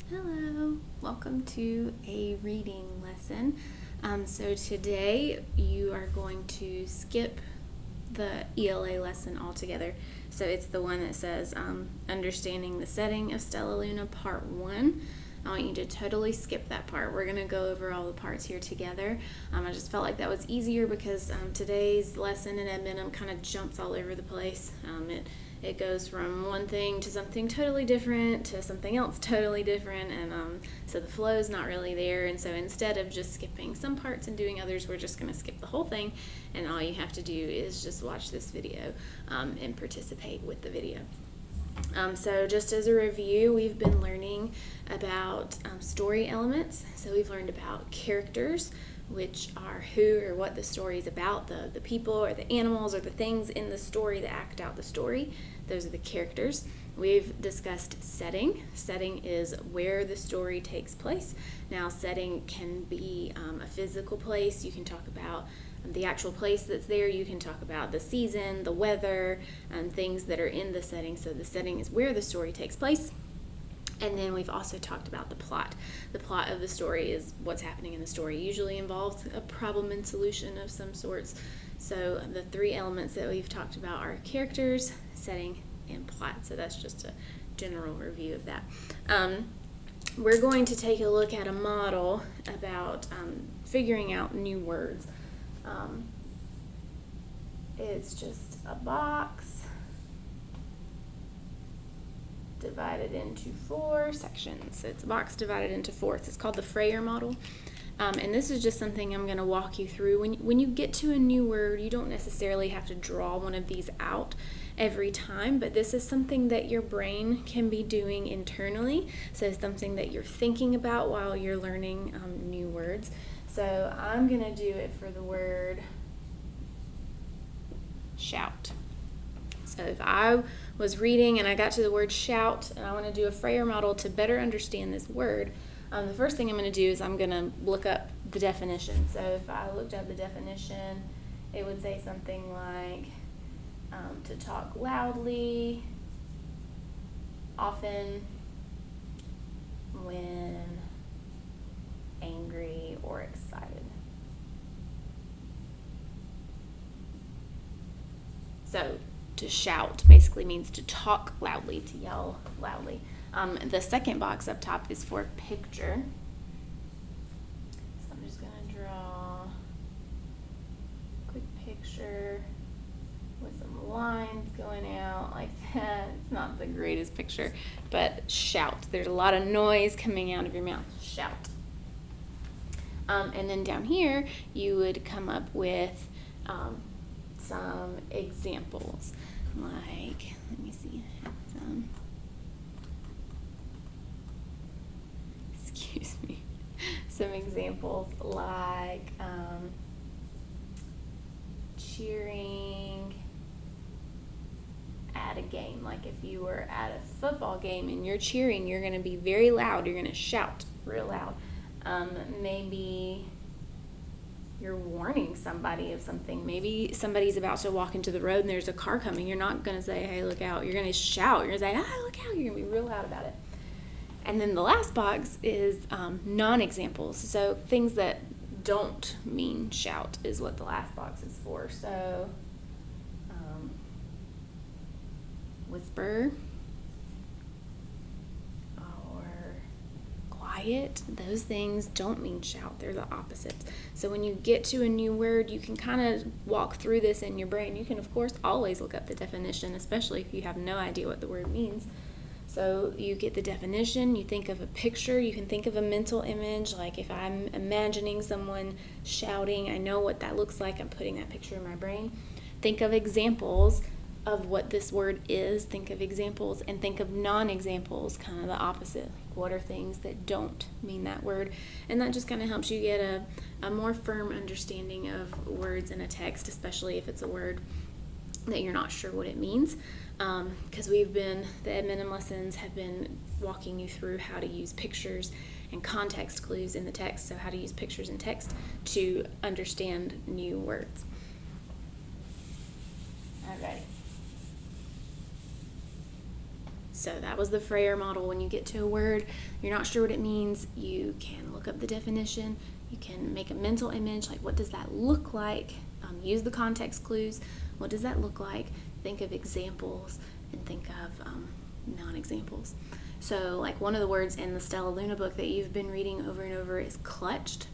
Hello, welcome to a reading lesson. So today you are going to skip the ELA lesson altogether. So it's the one that says Understanding the Setting of Stella Luna Part 1. I want you to totally skip that part. We're going to go over all the parts here together. I just felt like that was easier because today's lesson in Adminum kind of jumps all over the place. It goes from one thing to something totally different to something else totally different, and so the flow is not really there. And so instead of just skipping some parts and doing others, we're just going to skip the whole thing, and all you have to do is just watch this video and participate with the video. So just as a review, we've been learning about story elements. So we've learned about characters, which are who or what the story is about, the people or the animals or the things in the story that act out the story. Those are the characters. We've discussed setting. Setting is where the story takes place. Now, setting can be a physical place. You can talk about the actual place that's there. You can talk about the season, the weather, things that are in the setting. So the setting is where the story takes place. And then we've also talked about the plot. The plot of the story is what's happening in the story. It usually involves a problem and solution of some sorts. So the three elements that we've talked about are characters, setting, and plot. So that's just a general review of that. We're going to take a look at a model about figuring out new words. It's just a box divided into 4 sections. It's a box divided into 4. It's called the Frayer Model. And this is just something I'm going to walk you through. When you get to a new word, you don't necessarily have to draw one of these out every time, but this is something that your brain can be doing internally. So it's something that you're thinking about while you're learning new words. So I'm going to do it for the word shout. So if I was reading and I got to the word shout and I want to do a Frayer model to better understand this word, the first thing I'm going to do is I'm going to look up the definition. So if I looked up the definition, it would say something like to talk loudly, often, when angry or excited. So to shout basically means to talk loudly, to yell loudly. The second box up top is for picture. So I'm just going to draw a quick picture with some lines going out like that. It's not the greatest picture, but shout. There's a lot of noise coming out of your mouth. Shout. And then down here, you would come up with some examples. Like, let me see, some examples like cheering at a game. Like if you were at a football game and you're cheering, you're going to be very loud. You're going to shout real loud. Maybe you're warning somebody of something. Maybe somebody's about to walk into the road and there's a car coming. You're not going to say, hey, look out. You're going to shout. You're going to say, look out. You're going to be real loud about it. And then the last box is non-examples. So things that don't mean shout is what the last box is for. So whisper or quiet, those things don't mean shout. They're the opposites. So when you get to a new word, you can kind of walk through this in your brain. You can, of course, always look up the definition, especially if you have no idea what the word means. So you get the definition, you think of a picture, you can think of a mental image, like if I'm imagining someone shouting, I know what that looks like, I'm putting that picture in my brain. Think of examples of what this word is, think of examples, and think of non-examples, kind of the opposite. Like what are things that don't mean that word? And that just kind of helps you get a more firm understanding of words in a text, especially if it's a word that you're not sure what it means. Because the Adminum lessons have been walking you through how to use pictures and context clues in the text, so how to use pictures in text to understand new words. Alrighty. So that was the Frayer model. When you get to a word, you're not sure what it means, you can look up the definition, you can make a mental image, like what does that look like? Use the context clues. What does that look like? Think of examples and think of non-examples. So like one of the words in the Stella Luna book that you've been reading over and over is clutched.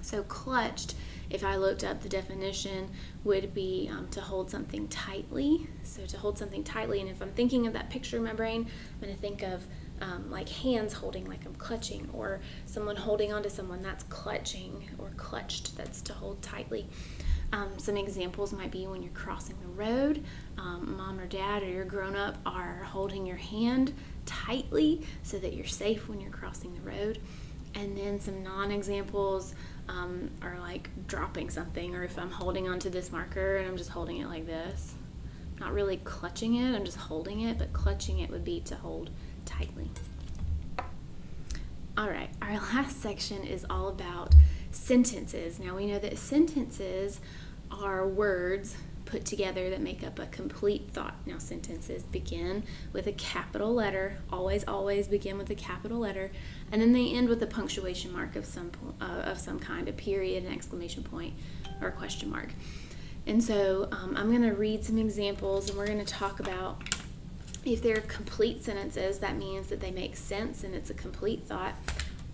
So clutched, if I looked up the definition, would be to hold something tightly. So to hold something tightly, and if I'm thinking of that picture in my brain, I'm going to think of like hands holding, like I'm clutching, or someone holding onto someone, that's clutching, or clutched, that's to hold tightly. Some examples might be when you're crossing the road, mom or dad or your grown-up are holding your hand tightly so that you're safe when you're crossing the road. And then some non-examples are like dropping something, or if I'm holding onto this marker and I'm just holding it like this, not really clutching it, I'm just holding it, but clutching it would be to hold tightly. All right, our last section is all about sentences. Now we know that sentences are words put together that make up a complete thought. Now sentences begin with a capital letter, always begin with a capital letter, and then they end with a punctuation mark of some kind, a period, an exclamation point, or a question mark. And so I'm going to read some examples, and we're going to talk about if they're complete sentences, that means that they make sense and it's a complete thought,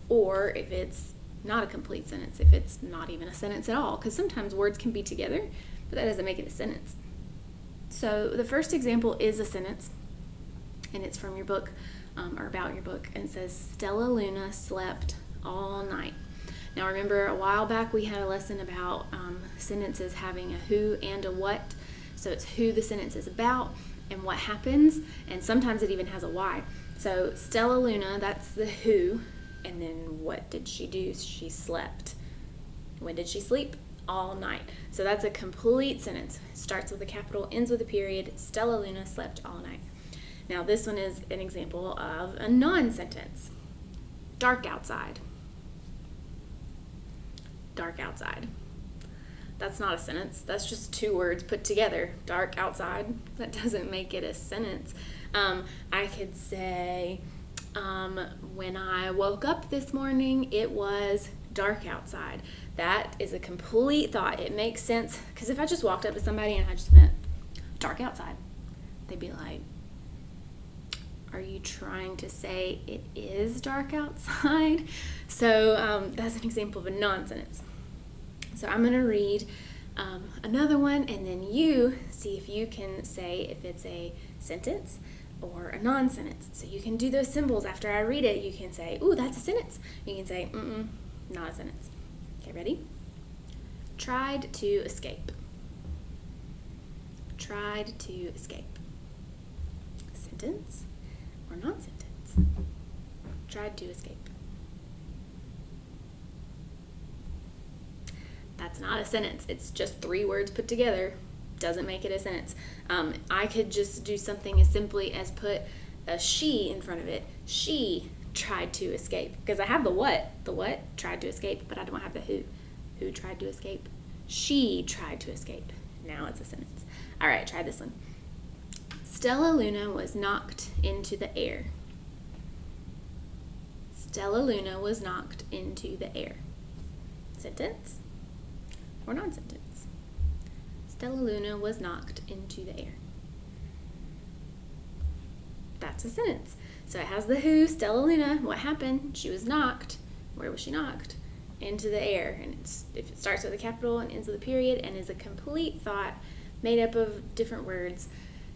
or if it's not a complete sentence, if it's not even a sentence at all, because sometimes words can be together, but that doesn't make it a sentence. So the first example is a sentence, and it's from your book, or about your book, and it says, Stella Luna slept all night. Now remember, a while back we had a lesson about sentences having a who and a what. So it's who the sentence is about and what happens, and sometimes it even has a why. So Stella Luna, that's the who, and then what did she do? She slept. When did she sleep? All night. So that's a complete sentence. It starts with a capital, ends with a period. Stella Luna slept all night. Now this one is an example of a non-sentence. Dark outside. Dark outside. That's not a sentence. That's just two words put together. Dark outside. That doesn't make it a sentence. I could say, when I woke up this morning, it was dark outside. That is a complete thought. It makes sense, because if I just walked up to somebody and I just went, dark outside, they'd be like, are you trying to say it is dark outside? So that's an example of a non-sentence. So I'm going to read another one, and then you see if you can say if it's a sentence or a non-sentence. So you can do those symbols after I read it. You can say, ooh, that's a sentence. You can say, not a sentence. Okay, ready? Tried to escape. Tried to escape. Sentence or non-sentence? Tried to escape. That's not a sentence. It's just three words put together. Doesn't make it a sentence. I could just do something as simply as put a she in front of it. She tried to escape, because I have the what. The what tried to escape, but I don't have the who. Who tried to escape? She tried to escape. Now it's a sentence. All right, try this one. Stella Luna was knocked into the air. Stella Luna was knocked into the air. Sentence or non-sentence? Stella Luna was knocked into the air. That's a sentence. So it has the who, Stella Luna, what happened? She was knocked. Where was she knocked? Into the air. And if it starts with a capital and ends with a period and is a complete thought made up of different words,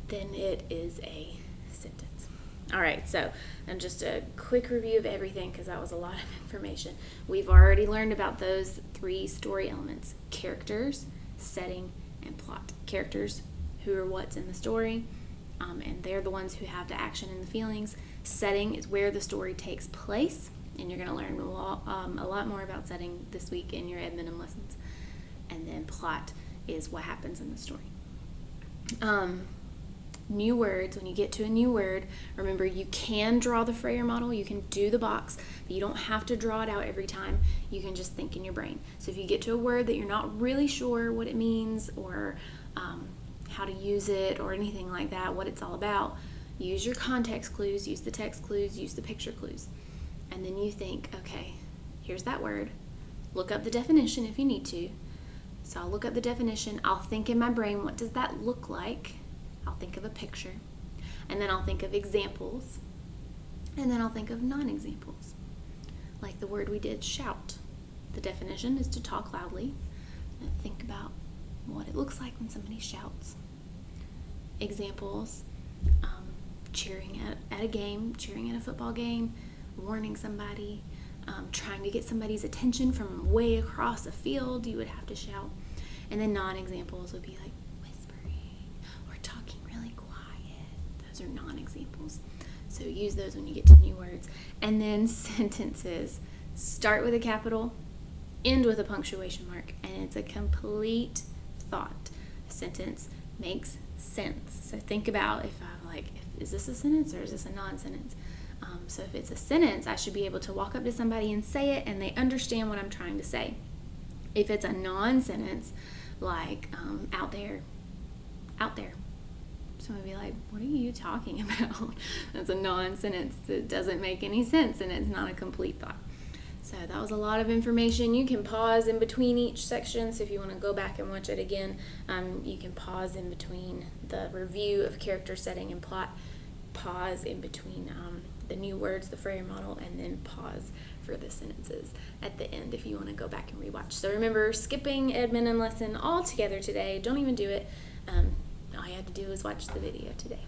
then it is a sentence. All right, so and just a quick review of everything, because that was a lot of information. We've already learned about those three story elements: characters, setting, and plot. Characters, who or what's in the story, and they're the ones who have the action and the feelings. Setting is where the story takes place, and you're going to learn a lot more about setting this week in your Ed Minimum lessons. And then plot is what happens in the story. New words, when you get to a new word, remember you can draw the Frayer model, you can do the box, but you don't have to draw it out every time. You can just think in your brain. So if you get to a word that you're not really sure what it means, or how to use it, or anything like that, what it's all about, use your context clues, use the text clues, use the picture clues. And then you think, okay, here's that word. Look up the definition if you need to. So I'll look up the definition. I'll think in my brain, what does that look like? I'll think of a picture. And then I'll think of examples. And then I'll think of non-examples. Like the word we did, shout. The definition is to talk loudly. And think about what it looks like when somebody shouts. Examples, cheering at a game, cheering at a football game, warning somebody, trying to get somebody's attention from way across a field, you would have to shout. And then non-examples would be like whispering or talking really quiet. Those are non-examples. So use those when you get to new words. And then sentences. Start with a capital, end with a punctuation mark, and it's a complete thought. A sentence makes sense. So think about if I'm like, is this a sentence or is this a non-sentence? So if it's a sentence, I should be able to walk up to somebody and say it, and they understand what I'm trying to say. If it's a non-sentence, like out there, someone would be like, what are you talking about? That's a non-sentence that doesn't make any sense, and it's not a complete thought. So that was a lot of information. You can pause in between each section, so if you want to go back and watch it again, you can pause in between the review of character setting and plot, pause in between the new words, the Frayer Model, and then pause for the sentences at the end if you want to go back and rewatch. So remember, skipping admin and lesson all together today. Don't even do it. All you have to do is watch the video today.